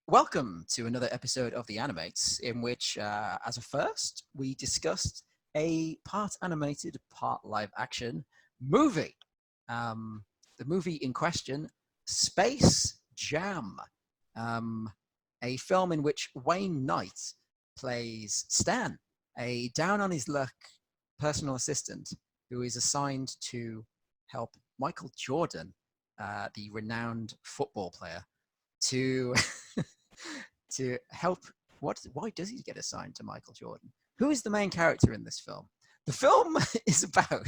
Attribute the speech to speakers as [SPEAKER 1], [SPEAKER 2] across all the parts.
[SPEAKER 1] Welcome to another episode of The Animates, in which, as a first, we discussed a part animated, part live action movie. The movie in question, Space Jam, a film in which Wayne Knight plays Stan, a down on his luck personal assistant who is assigned to help Michael Jordan, the renowned football player, to to help. Why does he get assigned to Michael Jordan? Who is the main character in this film? The film is about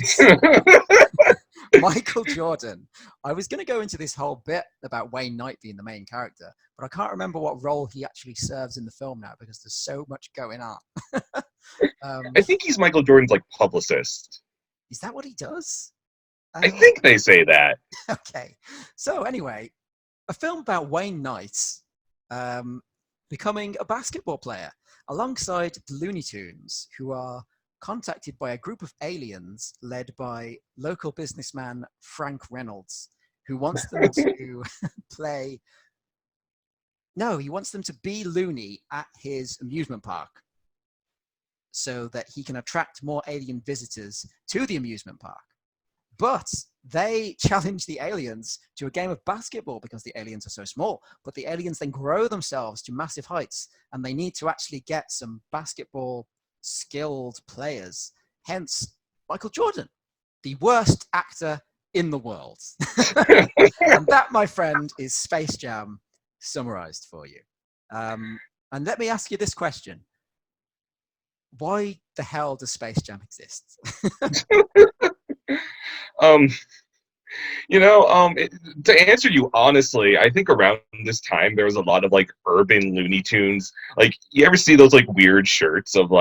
[SPEAKER 1] Michael Jordan. I was going to go into this whole bit about Wayne Knight being the main character, but I can't remember what role he actually serves in the film now because there's so much going on.
[SPEAKER 2] I think he's Michael Jordan's publicist.
[SPEAKER 1] Is that what he does?
[SPEAKER 2] I think they say that.
[SPEAKER 1] Okay. So anyway, a film about Wayne Knight becoming a basketball player alongside the Looney Tunes, who are contacted by a group of aliens led by local businessman Frank Reynolds, who wants them to play. No, he wants them to be Looney at his amusement park so that he can attract more alien visitors to the amusement park. But they challenge the aliens to a game of basketball because the aliens are so small. But the aliens then grow themselves to massive heights, and they need to actually get some basketball skilled players. Hence, Michael Jordan, the worst actor in the world. And that, my friend, is Space Jam summarized for you. And let me ask you this question. Why the hell does Space Jam exist?
[SPEAKER 2] To answer you honestly, I think around this time there was a lot of urban Looney Tunes. You ever see those weird shirts of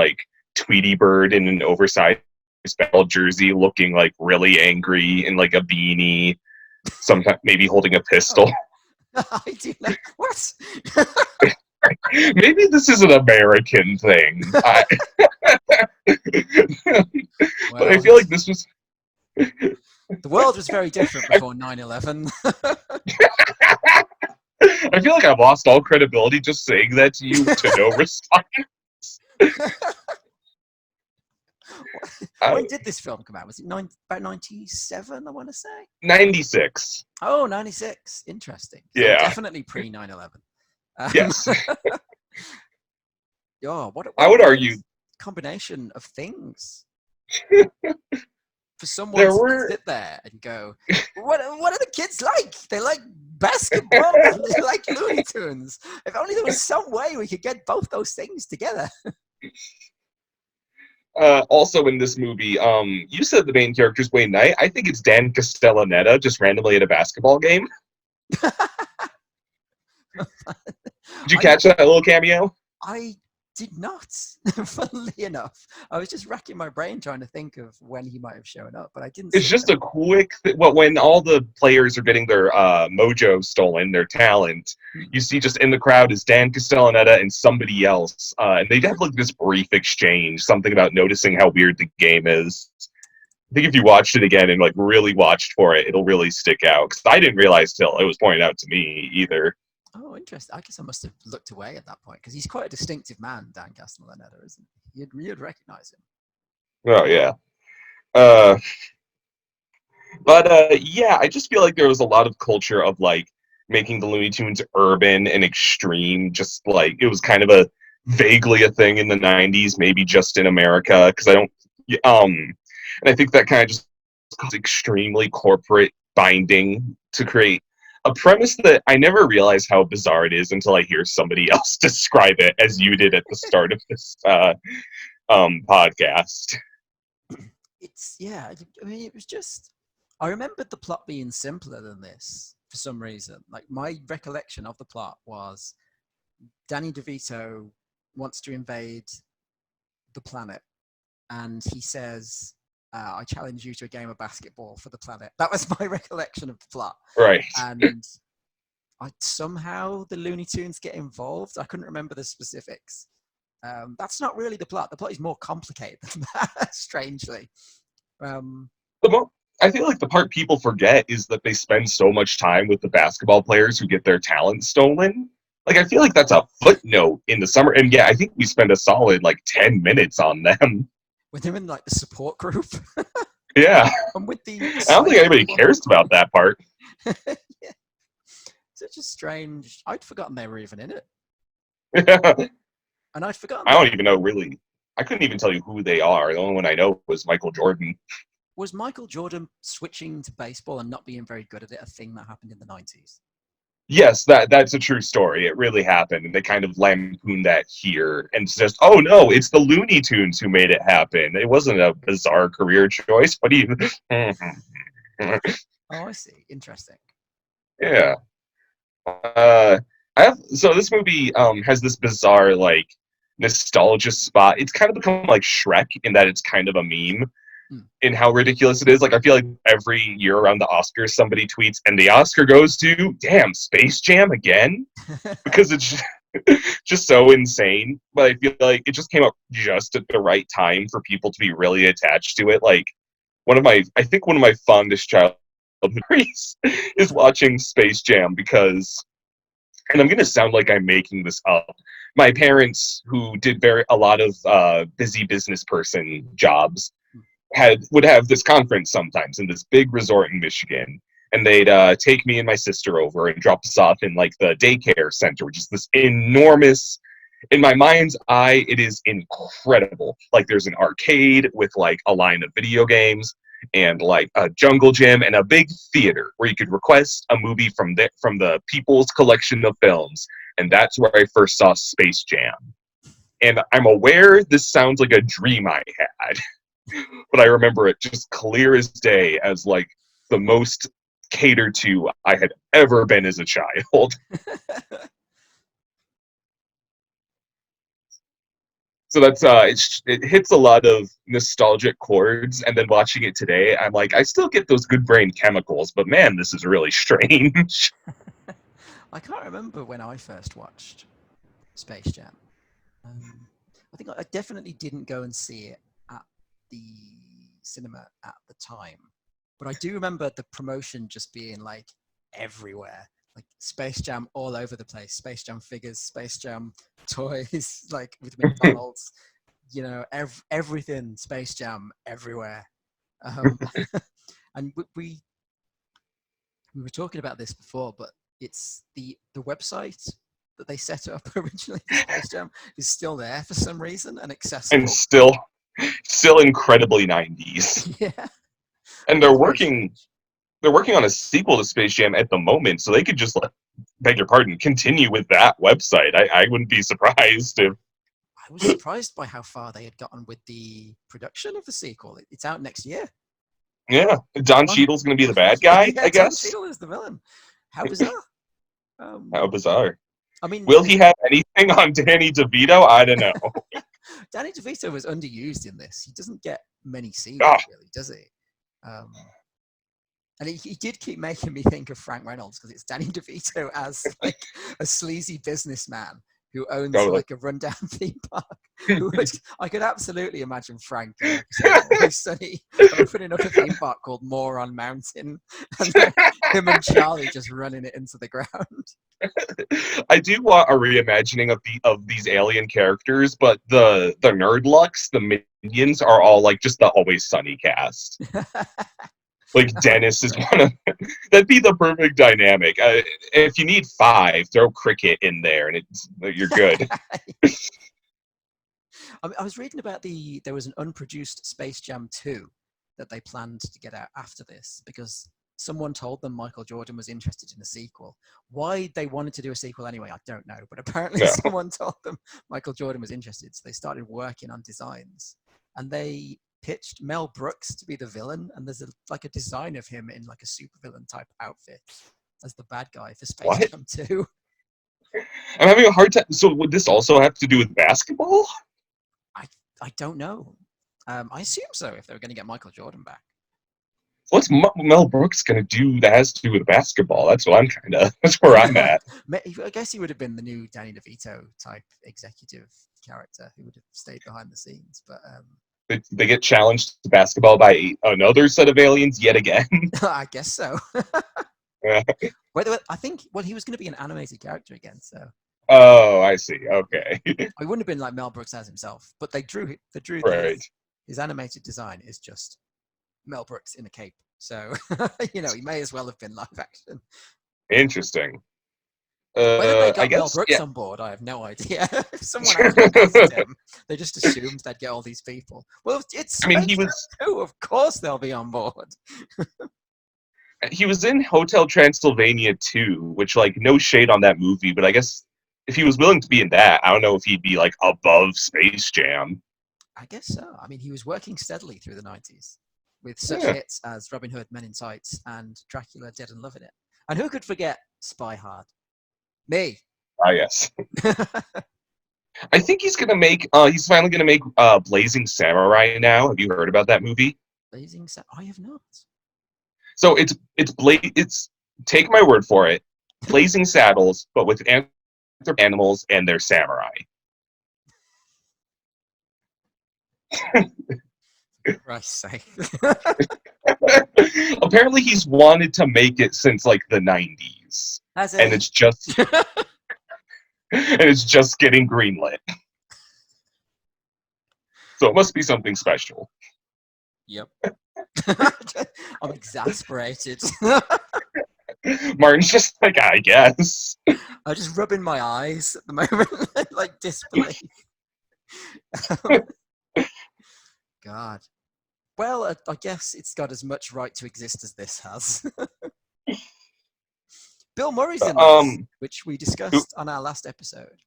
[SPEAKER 2] Tweety Bird in an oversized baseball jersey looking really angry and a beanie, sometimes maybe holding a pistol?
[SPEAKER 1] Oh, I do know. What?
[SPEAKER 2] Maybe this is an American thing. But I feel like this was...
[SPEAKER 1] The world was very different before 9/11.
[SPEAKER 2] I feel like I've lost all credibility just saying that to you to no response.
[SPEAKER 1] When did this film come out? Was it about 97, I want to say?
[SPEAKER 2] 96.
[SPEAKER 1] Oh, 96. Interesting. So
[SPEAKER 2] yeah.
[SPEAKER 1] Definitely pre 9/11.
[SPEAKER 2] Yes.
[SPEAKER 1] what
[SPEAKER 2] I would argue
[SPEAKER 1] combination of things. For someone to sit there and go, what are the kids like? They like basketball. They like Looney Tunes. If only there was some way we could get both those things together.
[SPEAKER 2] Also in this movie, you said the main character is Wayne Knight. I think it's Dan Castellaneta just randomly at a basketball game. Did you catch that little cameo?
[SPEAKER 1] I did not, funnily enough. I was just racking my brain trying to think of when he might have shown up, but I didn't.
[SPEAKER 2] It's just a quick when all the players are getting their mojo stolen, their talent, you see just in the crowd is Dan Castellaneta and somebody else, and they have this brief exchange, something about noticing how weird the game is. I think if you watched it again and really watched for it, it'll really stick out, because I didn't realize till it was pointed out to me either.
[SPEAKER 1] Oh, interesting. I guess I must have looked away at that point, because he's quite a distinctive man, Dan Castellaneta, isn't he? You'd recognize him.
[SPEAKER 2] Oh, yeah. Yeah, I just feel like there was a lot of culture of making the Looney Tunes urban and extreme, just it was kind of vaguely a thing in the 90s, maybe just in America, because and I think that kind of just caused extremely corporate binding to create a premise that I never realized how bizarre it is until I hear somebody else describe it, as you did at the start of this podcast.
[SPEAKER 1] It was just, I remembered the plot being simpler than this for some reason. My recollection of the plot was Danny DeVito wants to invade the planet, and he says, I challenge you to a game of basketball for the planet. That was my recollection of the plot.
[SPEAKER 2] Right.
[SPEAKER 1] And somehow the Looney Tunes get involved. I couldn't remember the specifics. That's not really the plot. The plot is more complicated than that, strangely.
[SPEAKER 2] I feel like the part people forget is that they spend so much time with the basketball players who get their talent stolen. Like, I feel like that's a footnote in the summer. And yeah, I think we spend a solid like 10 minutes on them.
[SPEAKER 1] When they're in like the support group.
[SPEAKER 2] Yeah.
[SPEAKER 1] And with the
[SPEAKER 2] I don't think anybody
[SPEAKER 1] psychic woman.
[SPEAKER 2] cares about that part.
[SPEAKER 1] Yeah. Such a strange. I'd forgotten they were even in it.
[SPEAKER 2] I
[SPEAKER 1] And I'd forgotten that.
[SPEAKER 2] don't even know really. I couldn't even tell you who they are. The only one I know was Michael Jordan.
[SPEAKER 1] Was Michael Jordan switching to baseball and not being very good at it a thing that happened in the 90s?
[SPEAKER 2] Yes, that's a true story. It really happened, and they kind of lampoon that here, and it's just, oh no, it's the Looney Tunes who made it happen. It wasn't a bizarre career choice. What do you?
[SPEAKER 1] Oh, I see. Interesting.
[SPEAKER 2] Yeah. I have so this movie has this bizarre like nostalgia spot. It's kind of become like Shrek in that it's kind of a meme
[SPEAKER 1] Hmm.
[SPEAKER 2] in how ridiculous it is. Like I feel like every year around the Oscars, somebody tweets, and the Oscar goes to damn Space Jam again because it's just so insane. But I feel like it just came up just at the right time for people to be really attached to it. Like I think one of my fondest childhood memories is watching Space Jam because, and I'm going to sound like I'm making this up. My parents, who did a lot of busy business person jobs, would have this conference sometimes in this big resort in Michigan, and they'd take me and my sister over and drop us off in like the daycare center, which is this enormous. In my mind's eye, it is incredible. Like there's an arcade with like a line of video games and like a jungle gym and a big theater where you could request a movie from the people's collection of films. And that's where I first saw Space Jam. And I'm aware this sounds like a dream I had, but I remember it just clear as day as like the most catered to I had ever been as a child. So that's it hits a lot of nostalgic chords, and then watching it today, I'm like, I still get those good brain chemicals, but man, this is really strange.
[SPEAKER 1] I can't remember when I first watched Space Jam. I think I definitely didn't go and see it at the cinema at the time, but I do remember the promotion just being like everywhere, like Space Jam all over the place, Space Jam figures, Space Jam toys, like with McDonald's, everything Space Jam everywhere. Um, and we were talking about this before, but it's the website that they set up originally for Space Jam is still there for some reason and
[SPEAKER 2] And
[SPEAKER 1] accessible.
[SPEAKER 2] still incredibly 90s.
[SPEAKER 1] Yeah,
[SPEAKER 2] And
[SPEAKER 1] that's very strange.
[SPEAKER 2] they're working on a sequel to Space Jam at the moment, so they could just beg your pardon, continue with that website. I wouldn't be surprised if.
[SPEAKER 1] I was surprised by how far they had gotten with the production of the sequel. It's out next year.
[SPEAKER 2] Yeah, Don
[SPEAKER 1] Don,
[SPEAKER 2] Cheadle's going to be the bad guy,
[SPEAKER 1] yeah,
[SPEAKER 2] I
[SPEAKER 1] Don
[SPEAKER 2] guess.
[SPEAKER 1] Cheadle is the villain. How bizarre. Um,
[SPEAKER 2] How bizarre.
[SPEAKER 1] I mean,
[SPEAKER 2] Will he have anything on Danny DeVito? I don't know.
[SPEAKER 1] Danny DeVito was underused in this. He doesn't get many scenes,
[SPEAKER 2] Ah,
[SPEAKER 1] really, does he? Um, and he did keep making me think of Frank Reynolds because it's Danny DeVito as like a sleazy businessman who owns
[SPEAKER 2] totally.
[SPEAKER 1] like a rundown theme park. I could absolutely imagine Frank saying, "Hey, Sonny, opening up a theme park called Moron Mountain," and then him and Charlie just running it into the ground.
[SPEAKER 2] I do want a reimagining of these alien characters, but the nerd lucks, the minions, are all like just the Always Sunny cast. Like
[SPEAKER 1] That would be
[SPEAKER 2] Dennis is
[SPEAKER 1] great.
[SPEAKER 2] one of that'd be the perfect dynamic. If you need five, throw Cricket in there, and you're good.
[SPEAKER 1] I was reading about there was an unproduced Space Jam 2 that they planned to get out after this because someone told them Michael Jordan was interested in a sequel. Why they wanted to do a sequel anyway, I don't know. But apparently
[SPEAKER 2] No.
[SPEAKER 1] someone told them Michael Jordan was interested. So they started working on designs and they pitched Mel Brooks to be the villain. And there's like a design of him in like a supervillain type outfit as the bad guy for Space
[SPEAKER 2] What?
[SPEAKER 1] Jam 2.
[SPEAKER 2] I'm having a hard time. So would this also have to do with basketball?
[SPEAKER 1] I don't know. I assume so if they were going to get Michael Jordan back.
[SPEAKER 2] What's Mel Brooks gonna do that has to do with basketball? That's what I'm kind of. That's where I'm at.
[SPEAKER 1] I guess he would have been the new Danny DeVito type executive character who would have stayed behind the scenes. But
[SPEAKER 2] They get challenged to basketball by another set of aliens yet again.
[SPEAKER 1] I guess so.
[SPEAKER 2] Yeah.
[SPEAKER 1] I think he was going to be an animated character again. So
[SPEAKER 2] Oh, I see. Okay.
[SPEAKER 1] It wouldn't have been like Mel Brooks as himself, but they drew
[SPEAKER 2] Right.
[SPEAKER 1] his animated design is just Mel Brooks in a cape. So he may as well have been live action.
[SPEAKER 2] Interesting.
[SPEAKER 1] Whether they
[SPEAKER 2] I
[SPEAKER 1] got Mel
[SPEAKER 2] guess,
[SPEAKER 1] Brooks
[SPEAKER 2] yeah.
[SPEAKER 1] on board, I have no idea. If someone actually asked him, they just assumed they'd get all these people. Well, it's
[SPEAKER 2] I mean, he
[SPEAKER 1] Space
[SPEAKER 2] was
[SPEAKER 1] Jam 2, of course they'll be on board.
[SPEAKER 2] he was in Hotel Transylvania too, which like no shade on that movie, but I guess if he was willing to be in that, I don't know if he'd be like above Space Jam.
[SPEAKER 1] I guess so. I mean, he was working steadily through the 90s with such
[SPEAKER 2] Yeah.
[SPEAKER 1] hits as Robin Hood, Men in Tights, and Dracula Dead and Loving It. And who could forget Spy Hard? Me.
[SPEAKER 2] Ah, yes. I think he's finally gonna make Blazing Samurai now. Have you heard about that movie?
[SPEAKER 1] Blazing I have not.
[SPEAKER 2] So it's take my word for it, Blazing Saddles, but with animals and they're samurai.
[SPEAKER 1] Christ's sake.
[SPEAKER 2] Apparently he's wanted to make it since like the 90s.
[SPEAKER 1] Has
[SPEAKER 2] And
[SPEAKER 1] he?
[SPEAKER 2] it's just getting greenlit. So it must be something special.
[SPEAKER 1] Yep. I'm exasperated.
[SPEAKER 2] Martin's just like, I guess.
[SPEAKER 1] I'm just rubbing my eyes at the moment, like disbelief. God. Well, I guess it's got as much right to exist as this has. Bill Murray's in this, which we discussed on our last episode.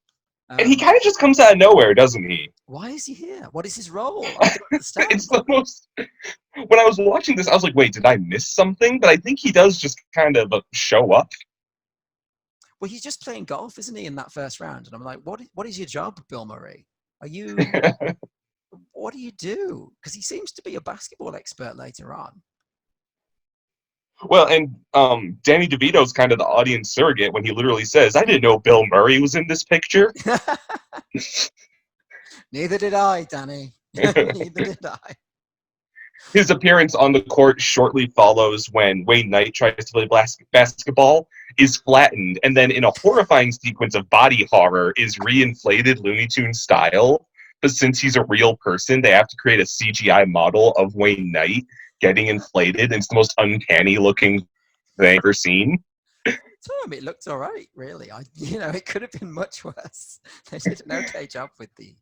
[SPEAKER 2] And he kind of just comes out of nowhere, doesn't he?
[SPEAKER 1] Why is he here? What is his role? I don't understand.
[SPEAKER 2] It's the most. When I was watching this, I was like, wait, did I miss something? But I think he does just kind of show up.
[SPEAKER 1] Well, he's just playing golf, isn't he, in that first round? And I'm like, what is your job, Bill Murray? What do you do? Because he seems to be a basketball expert later on.
[SPEAKER 2] Well, and Danny DeVito's kind of the audience surrogate when he literally says, I didn't know Bill Murray was in this picture.
[SPEAKER 1] Neither did I, Danny. Neither did I.
[SPEAKER 2] His appearance on the court shortly follows when Wayne Knight tries to play basketball, is flattened, and then in a horrifying sequence of body horror is reinflated Looney Tunes style. But since he's a real person, they have to create a CGI model of Wayne Knight getting inflated. And it's the most uncanny looking thing I've ever seen.
[SPEAKER 1] It looked all right, really. It could have been much worse. They did an okay job with the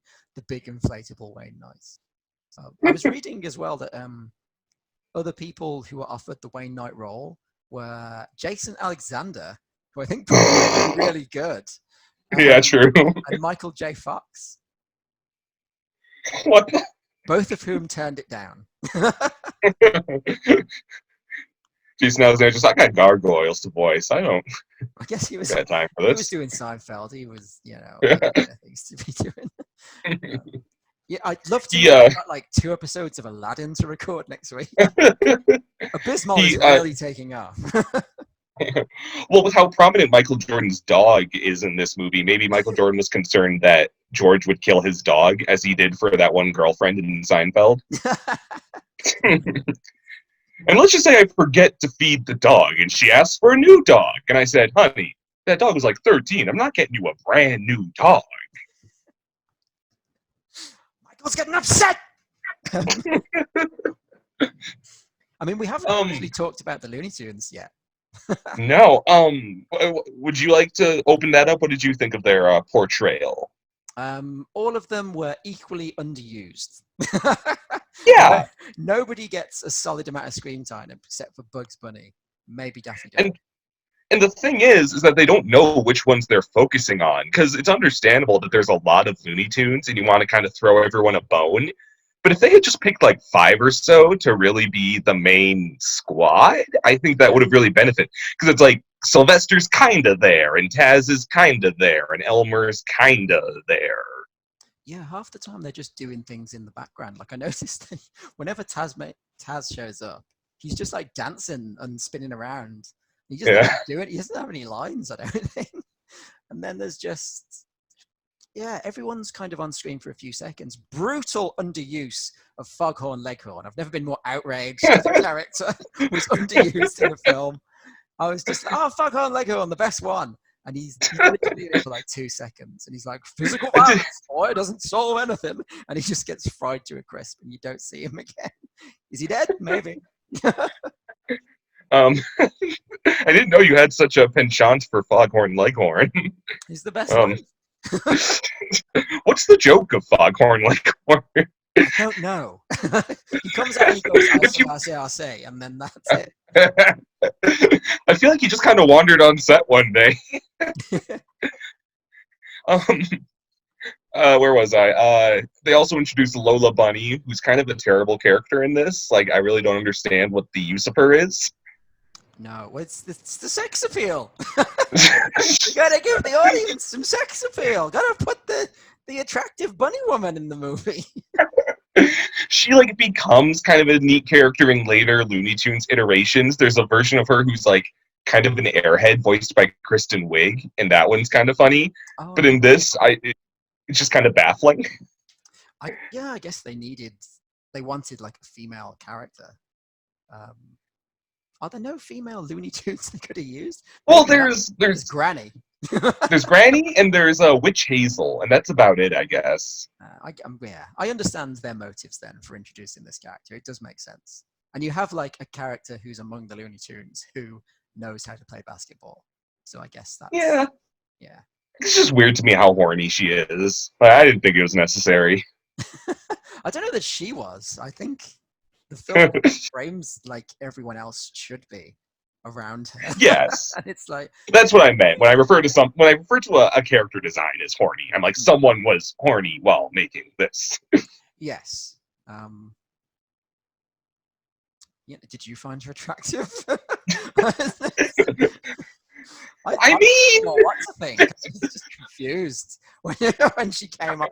[SPEAKER 1] big inflatable Wayne Knight. I was reading as well that other people who were offered the Wayne Knight role were Jason Alexander, who I think probably really good.
[SPEAKER 2] Yeah, true.
[SPEAKER 1] And Michael J. Fox.
[SPEAKER 2] What?
[SPEAKER 1] Both of whom turned it down.
[SPEAKER 2] Jason Alexander just, I got gargoyles to voice. I
[SPEAKER 1] guess he was.
[SPEAKER 2] Got time for
[SPEAKER 1] this.
[SPEAKER 2] He
[SPEAKER 1] was doing Seinfeld. He was, things to be doing. Yeah, I'd love to. We've got like 2 episodes of Aladdin to record next week. Abysmal is really taking off.
[SPEAKER 2] Well, with how prominent Michael Jordan's dog is in this movie, maybe Michael Jordan was concerned that George would kill his dog, as he did for that one girlfriend in Seinfeld. And let's just say I forget to feed the dog, and she asks for a new dog. And I said, honey, that dog was like 13. I'm not getting you a brand new dog.
[SPEAKER 1] Michael's getting upset! I mean, we haven't really talked about the Looney Tunes yet.
[SPEAKER 2] No. Would you like to open that up? What did you think of their portrayal?
[SPEAKER 1] All of them were equally underused.
[SPEAKER 2] Yeah.
[SPEAKER 1] Nobody gets a solid amount of screen time except for Bugs Bunny, maybe Daffy Duck.
[SPEAKER 2] And the thing is that they don't know which ones they're focusing on, because it's understandable that there's a lot of Looney Tunes and you want to kind of throw everyone a bone. But if they had just picked like 5 or so to really be the main squad, I think that would have really benefited. Because it's like Sylvester's kind of there, and Taz is kind of there, and Elmer's kind of there.
[SPEAKER 1] Yeah, half the time they're just doing things in the background. Like I noticed whenever Taz shows up, he's just like dancing and spinning around. He just doesn't do it. He doesn't have any lines, I don't think. And then there's just, everyone's kind of on screen for a few seconds. Brutal underuse of Foghorn Leghorn. I've never been more outraged that the character was underused in a film. I was just, Foghorn Leghorn, the best one. And he's literally in it for like 2 seconds, and he's like, "Physical violence, boy, doesn't solve anything," and he just gets fried to a crisp, and you don't see him again. Is he dead? Maybe.
[SPEAKER 2] Um, I didn't know you had such a penchant for Foghorn Leghorn.
[SPEAKER 1] He's the best
[SPEAKER 2] Um,
[SPEAKER 1] one.
[SPEAKER 2] what's the joke of Foghorn Leghorn?
[SPEAKER 1] I don't know. He comes out and he goes,
[SPEAKER 2] if you,
[SPEAKER 1] I say, and then that's it.
[SPEAKER 2] I feel like he just kind of wandered on set one day. Um, where was I? They also introduced Lola Bunny, who's kind of a terrible character in this. Like, I really don't understand what the use of her is.
[SPEAKER 1] No, it's the sex appeal. You gotta give the audience some sex appeal. Gotta put the attractive bunny woman in the movie.
[SPEAKER 2] She like becomes kind of a neat character in later Looney Tunes iterations. There's a version of her who's like kind of an airhead voiced by Kristen Wiig, and that one's kind of funny.
[SPEAKER 1] Oh,
[SPEAKER 2] But in this, it's just kind of baffling.
[SPEAKER 1] I guess they wanted like a female character. Um, are there no female Looney Tunes they could have used?
[SPEAKER 2] Well,
[SPEAKER 1] Maybe
[SPEAKER 2] there's
[SPEAKER 1] Granny.
[SPEAKER 2] there's Granny and there's a Witch Hazel, and that's about it, I guess.
[SPEAKER 1] I understand their motives then for introducing this character. It does make sense. And you have like a character who's among the Looney Tunes who knows how to play basketball. So I guess
[SPEAKER 2] Yeah,
[SPEAKER 1] yeah.
[SPEAKER 2] it's just weird to me how horny she is. I didn't think it was necessary.
[SPEAKER 1] I don't know that she was. I think the film frames like everyone else should be around her.
[SPEAKER 2] Yes,
[SPEAKER 1] And it's like,
[SPEAKER 2] that's what I meant when I refer to a character design as horny. I'm like, someone was horny while making this.
[SPEAKER 1] yes. Yeah, did you find her attractive?
[SPEAKER 2] I mean,
[SPEAKER 1] well, what to think? I was just confused when she came up.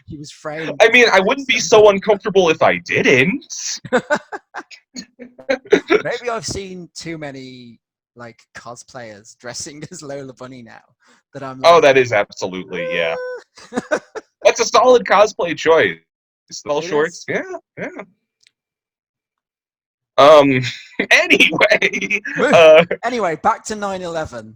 [SPEAKER 1] She was framed.
[SPEAKER 2] I mean, I wouldn't be so uncomfortable if I didn't.
[SPEAKER 1] Maybe I've seen too many like cosplayers dressing as Lola Bunny now that I'm
[SPEAKER 2] Oh,
[SPEAKER 1] like,
[SPEAKER 2] that is absolutely, yeah. That's a solid cosplay choice. Small shorts, yeah, yeah. Um. Anyway,
[SPEAKER 1] Anyway, back to 9/11.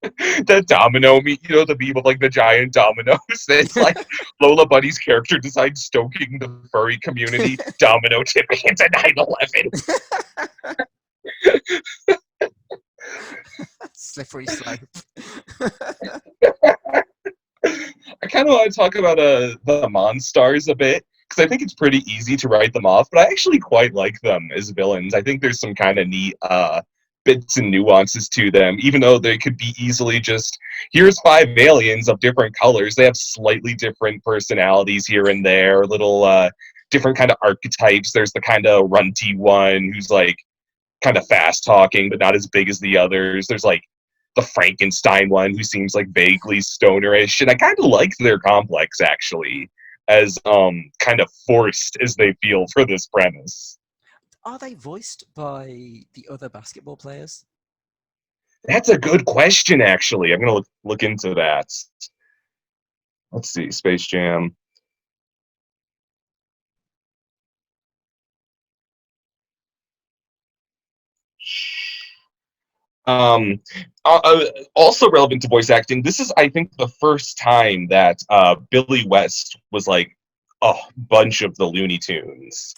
[SPEAKER 2] The domino the meme of like the giant dominoes. It's like Lola Bunny's character design stoking the furry community, domino tipping into 9/11.
[SPEAKER 1] Slippery slope.
[SPEAKER 2] I kind of want to talk about the Monstars a bit because I think it's pretty easy to write them off, but I actually quite like them as villains. I think there's some kind of neat bits and nuances to them, even though they could be easily just here's 5 aliens of different colors. They have slightly different personalities here and there, little different kind of archetypes. There's the kind of runty one who's like kind of fast talking but not as big as the others. There's like the Frankenstein one who seems like vaguely stonerish, and I kind of like their complex actually, as kind of forced as they feel for this premise.
[SPEAKER 1] Are they voiced by the other basketball players?
[SPEAKER 2] That's a good question, actually. I'm gonna look into that. Let's see, Space Jam. Um, Also relevant to voice acting, this is, I think, the first time that Billy West was like a bunch of the Looney Tunes.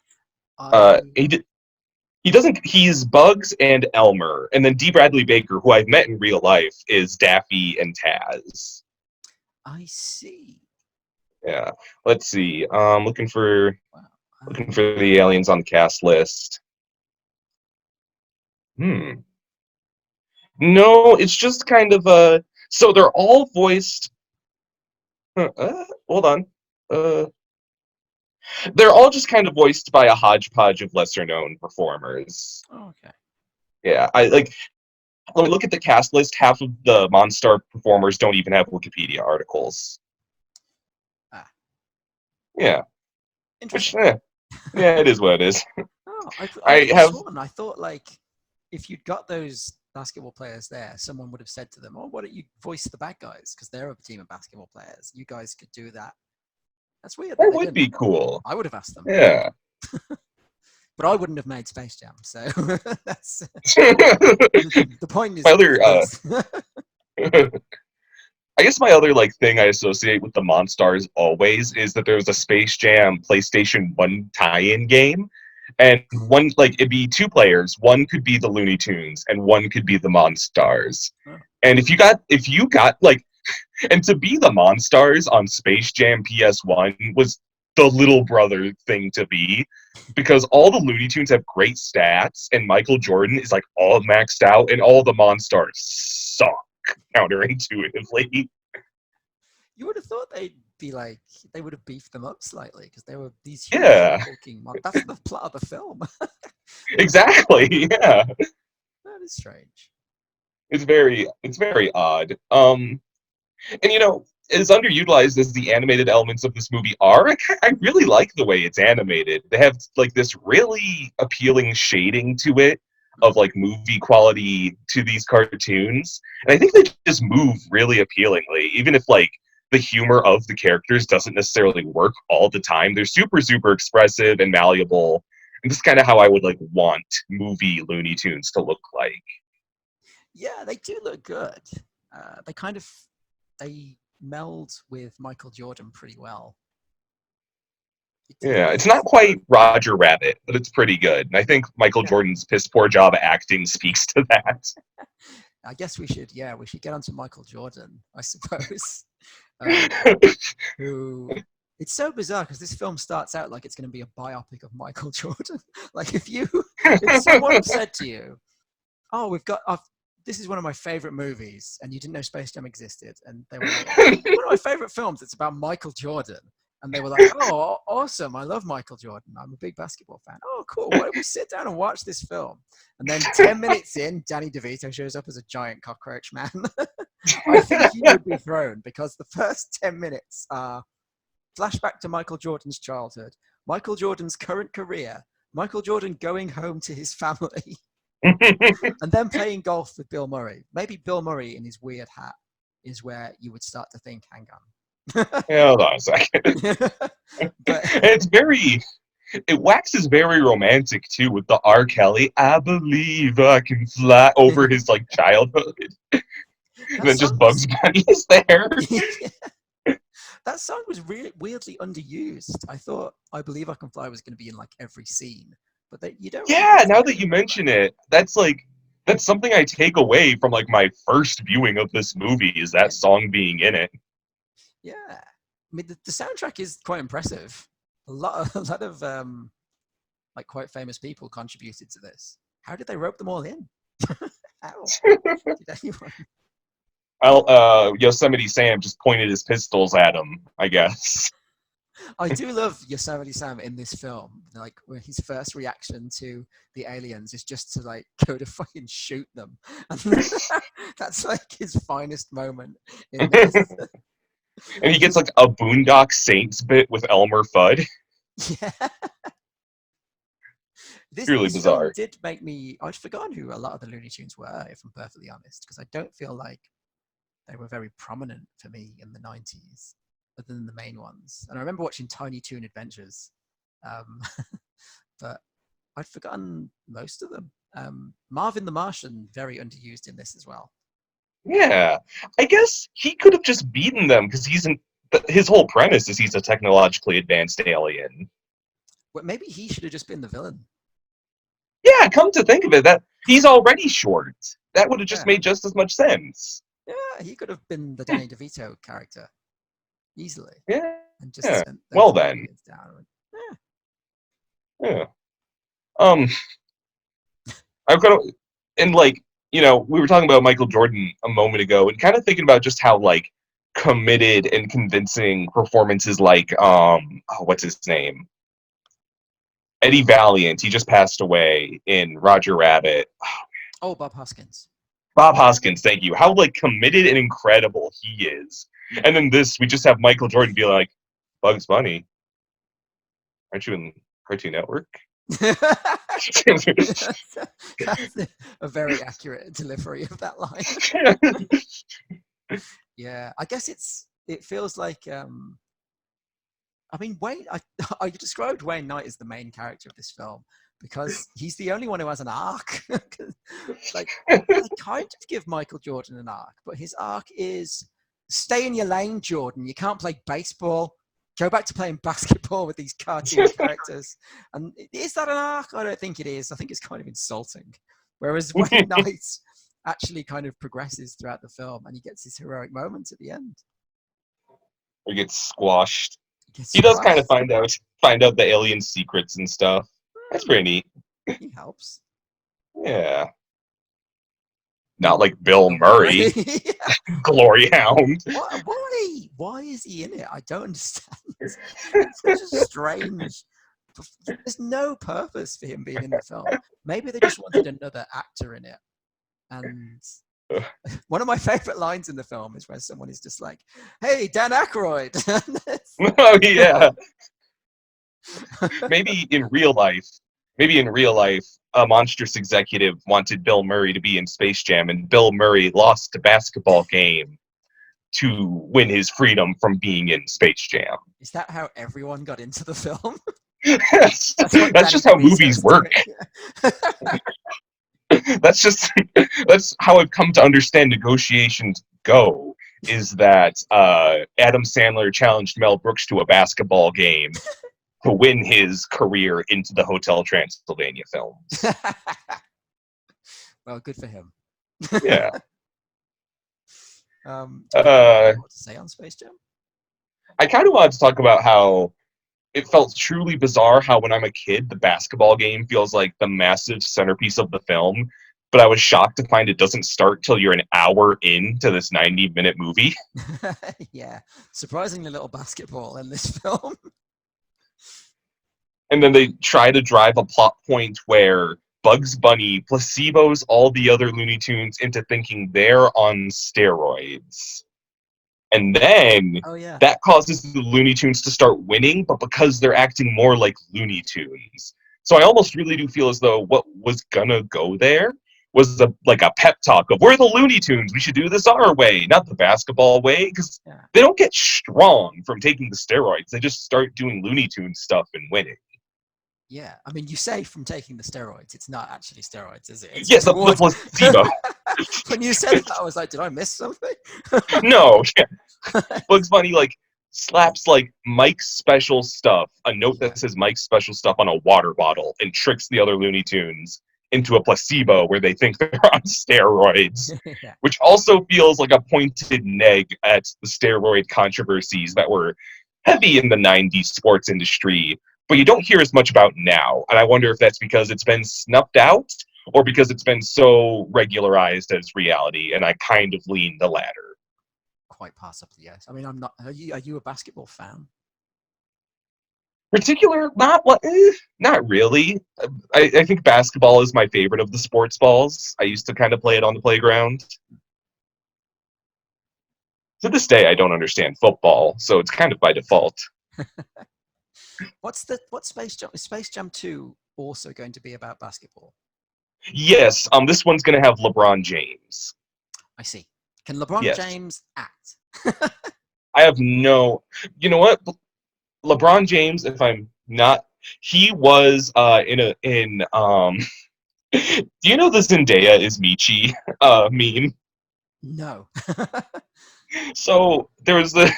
[SPEAKER 1] I
[SPEAKER 2] He doesn't. He's Bugs and Elmer, and then D. Bradley Baker, who I've met in real life, is Daffy and Taz.
[SPEAKER 1] I see.
[SPEAKER 2] Yeah. Let's see. Looking for
[SPEAKER 1] Wow.
[SPEAKER 2] the aliens on the cast list. No, it's just kind of a. So they're all voiced. Hold on. Uh, they're all just kind of voiced by a hodgepodge of lesser known performers.
[SPEAKER 1] Oh, okay.
[SPEAKER 2] Yeah, I like. When we look at the cast list, half of the Monstar performers don't even have Wikipedia articles.
[SPEAKER 1] Ah,
[SPEAKER 2] Yeah, which
[SPEAKER 1] interesting.
[SPEAKER 2] yeah, it is what it is.
[SPEAKER 1] Oh, I
[SPEAKER 2] I
[SPEAKER 1] could have
[SPEAKER 2] have
[SPEAKER 1] sworn. I thought like if you'd got those basketball players there, someone would have said to them, "Oh, why don't you voice the bad guys? Because they're a team of basketball players. You guys could do that." That's weird that
[SPEAKER 2] that
[SPEAKER 1] they
[SPEAKER 2] would
[SPEAKER 1] didn't.
[SPEAKER 2] be cool.
[SPEAKER 1] I would have asked them.
[SPEAKER 2] Yeah.
[SPEAKER 1] But I wouldn't have made Space Jam, so that's the point
[SPEAKER 2] my
[SPEAKER 1] is
[SPEAKER 2] other
[SPEAKER 1] this.
[SPEAKER 2] I guess my other like thing I associate with the Monstars always is that there was a Space Jam PlayStation 1 tie-in game. And one like it'd be two players. One could be the Looney Tunes and one could be the Monstars.
[SPEAKER 1] Oh.
[SPEAKER 2] And if you got like and to be the Monstars on Space Jam PS1 was the little brother thing to be because all the Looney Tunes have great stats and Michael Jordan is like all maxed out and all the Monstars suck counterintuitively.
[SPEAKER 1] You would have thought they'd be like they would have beefed them up slightly because they were these huge
[SPEAKER 2] Yeah,
[SPEAKER 1] hulking. That's the plot of the film.
[SPEAKER 2] exactly. Yeah,
[SPEAKER 1] That is strange.
[SPEAKER 2] it's very odd. And as underutilized as the animated elements of this movie are, I really like the way it's animated. They have like this really appealing shading to it of like movie quality to these cartoons, and I think they just move really appealingly, even if like the humor of the characters doesn't necessarily work all the time. They're super super expressive and malleable, and this is kind of how I would like want movie Looney Tunes to look like.
[SPEAKER 1] Yeah, they do look good. They kind of they meld with Michael Jordan pretty well.
[SPEAKER 2] Yeah, it's
[SPEAKER 1] It's
[SPEAKER 2] not quite Roger Rabbit, but it's pretty good. And I think Michael
[SPEAKER 1] yeah.
[SPEAKER 2] Jordan's piss poor job at acting speaks to that.
[SPEAKER 1] I guess we should get onto Michael Jordan, I suppose. Um, who it's so bizarre because this film starts out like it's going to be a biopic of Michael Jordan. Like if someone said to you, "Oh, this is one of my favorite movies," and you didn't know Space Jam existed, and they were like, "One of my favorite films. It's about Michael Jordan." And they were like, "Oh, awesome! I love Michael Jordan. I'm a big basketball fan. Oh, cool. Why don't we sit down and watch this film?" And then 10 minutes in, Danny DeVito shows up as a giant cockroach man. I think he would be thrown because the first 10 minutes are flashback to Michael Jordan's childhood, Michael Jordan's current career, Michael Jordan going home to his family, and then playing golf with Bill Murray. Maybe Bill Murray in his weird hat is where you would start to think, hang on.
[SPEAKER 2] Yeah, hold on a second.
[SPEAKER 1] But
[SPEAKER 2] It waxes very romantic too with the R. Kelly, I believe I can fly over his like childhood. And
[SPEAKER 1] that
[SPEAKER 2] then just
[SPEAKER 1] song was
[SPEAKER 2] Bugs Bunny is there.
[SPEAKER 1] that song was really weirdly underused. I thought "I Believe I Can Fly" was going to be in like every scene, but you don't really
[SPEAKER 2] Yeah,
[SPEAKER 1] get to
[SPEAKER 2] now
[SPEAKER 1] hear
[SPEAKER 2] that
[SPEAKER 1] it.
[SPEAKER 2] you mention it, that's something I take away from like my first viewing of this movie is that
[SPEAKER 1] Yeah,
[SPEAKER 2] song being in it.
[SPEAKER 1] yeah. I mean, the soundtrack is quite impressive. A lot of like quite famous people contributed to this. How did they rope them all in? How did anyone?
[SPEAKER 2] Yosemite Sam just pointed his pistols at him, I guess.
[SPEAKER 1] I do love Yosemite Sam in this film. Like where his first reaction to the aliens is just to like go to fucking shoot them, and that's like his finest moment in this.
[SPEAKER 2] And he gets like a Boondock Saints bit with Elmer Fudd.
[SPEAKER 1] Yeah,
[SPEAKER 2] Really
[SPEAKER 1] this film
[SPEAKER 2] bizarre.
[SPEAKER 1] did make me. I'd forgotten who a lot of the Looney Tunes were, if I'm perfectly honest, because I don't feel like they were very prominent for me in the 90s, other than the main ones. And I remember watching Tiny Toon Adventures, um, but I'd forgotten most of them. Marvin the Martian, very underused in this as well.
[SPEAKER 2] Yeah, I guess he could have just beaten them because his whole premise is he's a technologically advanced alien.
[SPEAKER 1] But maybe he should have just been the villain.
[SPEAKER 2] Yeah, come to think of it, that he's already short. That would have just
[SPEAKER 1] Yeah,
[SPEAKER 2] made just as much sense.
[SPEAKER 1] yeah, he could have been the Danny DeVito character easily,
[SPEAKER 2] Yeah.
[SPEAKER 1] and just
[SPEAKER 2] Yeah.
[SPEAKER 1] sent
[SPEAKER 2] Well
[SPEAKER 1] those
[SPEAKER 2] then.
[SPEAKER 1] aliens down. Yeah,
[SPEAKER 2] Yeah. Um, I've got to, and like, we were talking about Michael Jordan a moment ago, and kind of thinking about just how like committed and convincing performances like what's his name? Eddie Valiant, he just passed away in Roger Rabbit.
[SPEAKER 1] oh, Bob Hoskins.
[SPEAKER 2] Bob Hoskins, thank you. How like committed and incredible he is. And then this, we just have Michael Jordan be like, Bugs Bunny, aren't you in Cartoon Network?
[SPEAKER 1] That's a very accurate delivery of that line. Yeah, I guess it feels like I mean Wayne I, I described Wayne Knight as the main character of this film, because he's the only one who has an arc. Like, I kind of give Michael Jordan an arc, but his arc is stay in your lane, Jordan. You can't play baseball. Go back to playing basketball with these cartoon characters. And is that an arc? I don't think it is. I think it's kind of insulting. Whereas Wayne Knight actually kind of progresses throughout the film and he gets his heroic moments at the end.
[SPEAKER 2] Or gets squashed.
[SPEAKER 1] He
[SPEAKER 2] He does kind of find out the alien secrets and stuff. That's pretty neat.
[SPEAKER 1] He helps.
[SPEAKER 2] Yeah. Not like Bill Murray,
[SPEAKER 1] Yeah.
[SPEAKER 2] Glory Hound.
[SPEAKER 1] Why is he in it? I don't understand. It's such a strange. There's no purpose for him being in the film. Maybe they just wanted another actor in it. And one of my favorite lines in the film is where someone is just like, "Hey, Dan Aykroyd."
[SPEAKER 2] Oh yeah. Maybe in real life, a monstrous executive wanted Bill Murray to be in Space Jam, and Bill Murray lost a basketball game to win his freedom from being in Space Jam.
[SPEAKER 1] Is that how everyone got into the film?
[SPEAKER 2] That's just how movies work. That's how I've come to understand negotiations go. Is that Adam Sandler challenged Mel Brooks to a basketball game to win his career into the Hotel Transylvania films.
[SPEAKER 1] Well, good for him.
[SPEAKER 2] Yeah.
[SPEAKER 1] Do you have what to say on Space Jam?
[SPEAKER 2] I kind of wanted to talk about how it felt truly bizarre how when I'm a kid, the basketball game feels like the massive centerpiece of the film, but I was shocked to find it doesn't start till you're an hour into this 90-minute movie.
[SPEAKER 1] Yeah, surprisingly little basketball in this film.
[SPEAKER 2] And then they try to drive a plot point where Bugs Bunny placebos all the other Looney Tunes into thinking they're on steroids. And then that causes the Looney Tunes to start winning, but because they're acting more like Looney Tunes. So I almost really do feel as though what was gonna go there was like a pep talk of, we're the Looney Tunes, we should do this our way, not the basketball way, because they don't get strong from taking the steroids. They just start doing Looney Tunes stuff and winning.
[SPEAKER 1] Yeah, I mean, you say from taking the steroids, it's not actually steroids, is it? It's
[SPEAKER 2] yes, the placebo.
[SPEAKER 1] When you said that, I was like, did I miss something?
[SPEAKER 2] No, yeah. Bugs Bunny slaps Mike's special stuff, a note that says Mike's special stuff on a water bottle, and tricks the other Looney Tunes into a placebo where they think they're on steroids, which also feels like a pointed neg at the steroid controversies that were heavy in the 90s sports industry, but you don't hear as much about now. And I wonder if that's because it's been snuffed out or because it's been so regularized as reality, and I kind of lean the latter.
[SPEAKER 1] Quite possibly, yes. I mean, I'm not. Are you a basketball fan?
[SPEAKER 2] Not really. I think basketball is my favorite of the sports balls. I used to kind of play it on the playground. To this day, I don't understand football, so it's kind of by default.
[SPEAKER 1] What's Space Jam? Is Space Jam 2 also going to be about basketball?
[SPEAKER 2] Yes. This one's going to have LeBron James.
[SPEAKER 1] I see. Can LeBron James act?
[SPEAKER 2] I have no. You know what? LeBron James, if I'm not, he was in. Do you know the Zendaya is Michi meme?
[SPEAKER 1] No.
[SPEAKER 2] So there's this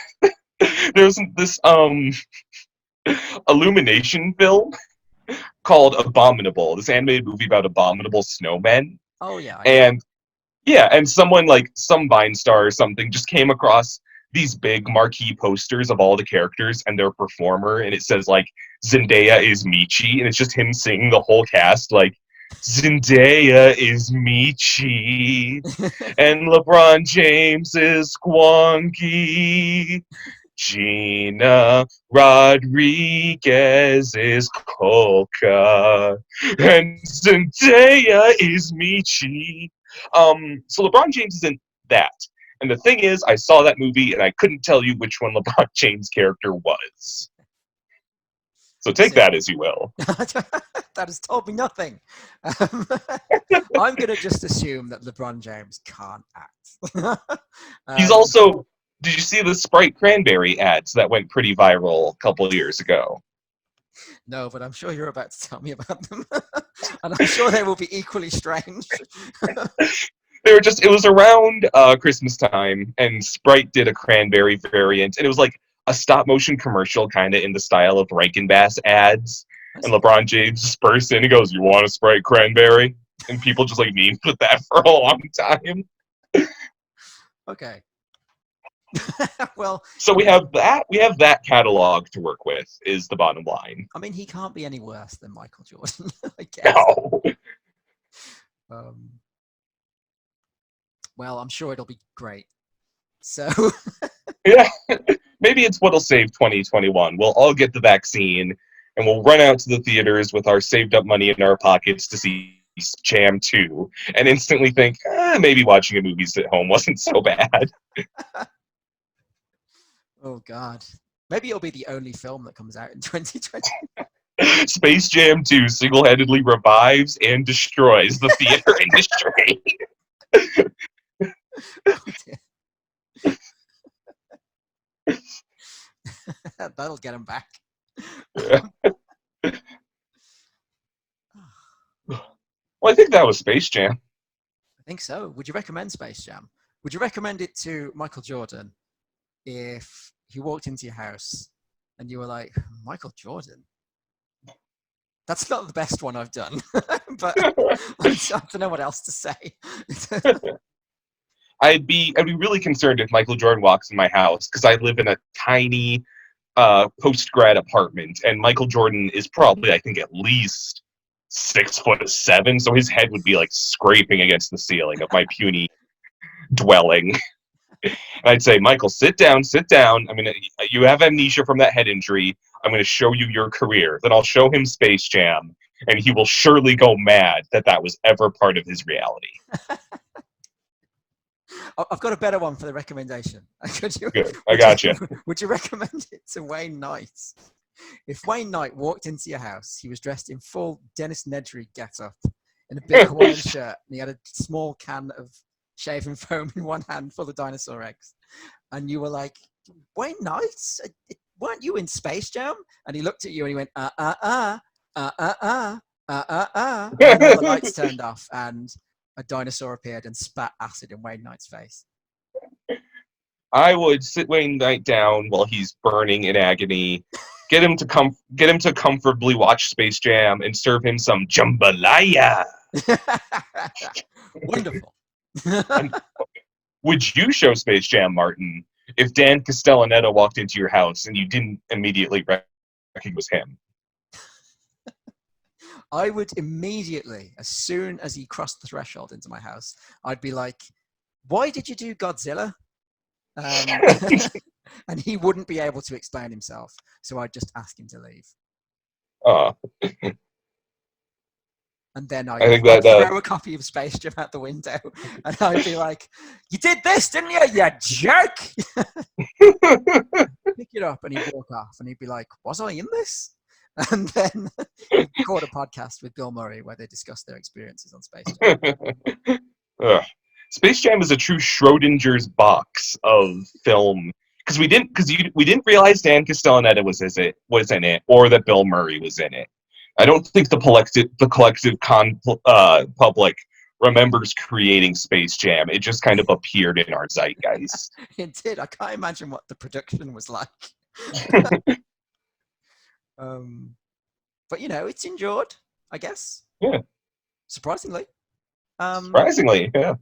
[SPEAKER 2] Illumination film called Abominable, this animated movie about abominable snowmen.
[SPEAKER 1] Oh yeah.
[SPEAKER 2] And someone some Vine star or something just came across these big marquee posters of all the characters and their performer, and it says Zendaya is Michi, and it's just him singing the whole cast Zendaya is Michi, and LeBron James is Squonky, Gina Rodriguez is Colca, and Zendaya is Michi. So LeBron James is in that. And the thing is, I saw that movie and I couldn't tell you which one LeBron James' character was. So take that as you will.
[SPEAKER 1] That has told me nothing. I'm going to just assume that LeBron James can't act.
[SPEAKER 2] He's also... Did you see the Sprite Cranberry ads that went pretty viral a couple of years ago?
[SPEAKER 1] No, but I'm sure you're about to tell me about them. And I'm sure they will be equally strange.
[SPEAKER 2] They were just, it was around Christmas time, and Sprite did a cranberry variant, and it was like a stop motion commercial, kind of in the style of Rankin Bass ads.
[SPEAKER 1] I
[SPEAKER 2] And
[SPEAKER 1] see.
[SPEAKER 2] LeBron James just bursts in and goes, "You want a Sprite cranberry?" And people just like memed with that for a long time.
[SPEAKER 1] Okay. Well,
[SPEAKER 2] So we have that. We have that catalog to work with. Is the bottom line.
[SPEAKER 1] I mean, he can't be any worse than Michael Jordan, I guess.
[SPEAKER 2] No.
[SPEAKER 1] Um, well, I'm sure it'll be great. So,
[SPEAKER 2] Yeah. Maybe it's what'll save 2021. We'll all get the vaccine, and we'll run out to the theaters with our saved up money in our pockets to see Jam 2, and instantly think, maybe watching a movie at home wasn't so bad.
[SPEAKER 1] oh God. Maybe it'll be the only film that comes out in 2020.
[SPEAKER 2] Space Jam 2 single-handedly revives and destroys the theater industry.
[SPEAKER 1] Oh, dear. That'll get him back.
[SPEAKER 2] Well, I think that was Space Jam.
[SPEAKER 1] I think so. Would you recommend Space Jam? Would you recommend it to Michael Jordan if he walked into your house and you were like, Michael Jordan? That's not the best one I've done, but I don't know what else to say.
[SPEAKER 2] I'd be really concerned if Michael Jordan walks in my house, because I live in a tiny post-grad apartment, and Michael Jordan is probably, I think, at least 6'7", so his head would be like scraping against the ceiling of my puny dwelling. And I'd say, Michael, sit down, sit down. I mean, you have amnesia from that head injury. I'm going to show you your career. Then I'll show him Space Jam, and he will surely go mad that that was ever part of his reality.
[SPEAKER 1] I've got a better one for the recommendation.
[SPEAKER 2] Good, I got you.
[SPEAKER 1] Would you recommend it to Wayne Knight? If Wayne Knight walked into your house, he was dressed in full Dennis Nedry get-up, in a big Hawaiian shirt, and he had a small can of shaving foam in one hand full of dinosaur eggs, and you were like, Wayne Knight, weren't you in Space Jam? And he looked at you and he went, and then all the lights turned off and a dinosaur appeared and spat acid in Wayne Knight's face.
[SPEAKER 2] I would sit Wayne Knight down while he's burning in agony, get him to comfortably watch Space Jam, and serve him some jambalaya.
[SPEAKER 1] Wonderful.
[SPEAKER 2] Would you show Space Jam, Martin, if Dan Castellaneta walked into your house and you didn't immediately recognize it was him?
[SPEAKER 1] I would immediately, as soon as he crossed the threshold into my house, I'd be like, why did you do Godzilla? And he wouldn't be able to explain himself. So I'd just ask him to leave. And then I'd throw a copy of Space Jam out the window. And I'd be like, you did this, didn't you, you jerk? Pick it up and he'd walk off. And he'd be like, was I in this? And then he'd record a podcast with Bill Murray where they discuss their experiences on Space Jam.
[SPEAKER 2] Space Jam is a true Schrodinger's box of film, because we didn't realize Dan Castellaneta was in it, or that Bill Murray was in it. I don't think the collective public remembers creating Space Jam. It just kind of appeared in our zeitgeist.
[SPEAKER 1] It did. I can't imagine what the production was like. But it's endured, I guess.
[SPEAKER 2] Yeah.
[SPEAKER 1] Surprisingly.
[SPEAKER 2] Yeah.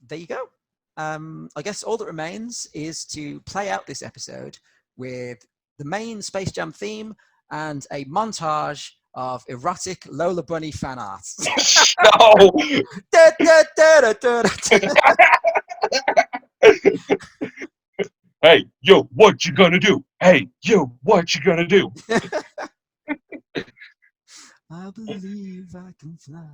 [SPEAKER 1] There you go. I guess all that remains is to play out this episode with the main Space Jam theme and a montage of erotic Lola Bunny fan art.
[SPEAKER 2] No! Hey, yo, what you gonna do? Hey, yo, what you gonna do?
[SPEAKER 1] I believe I can fly.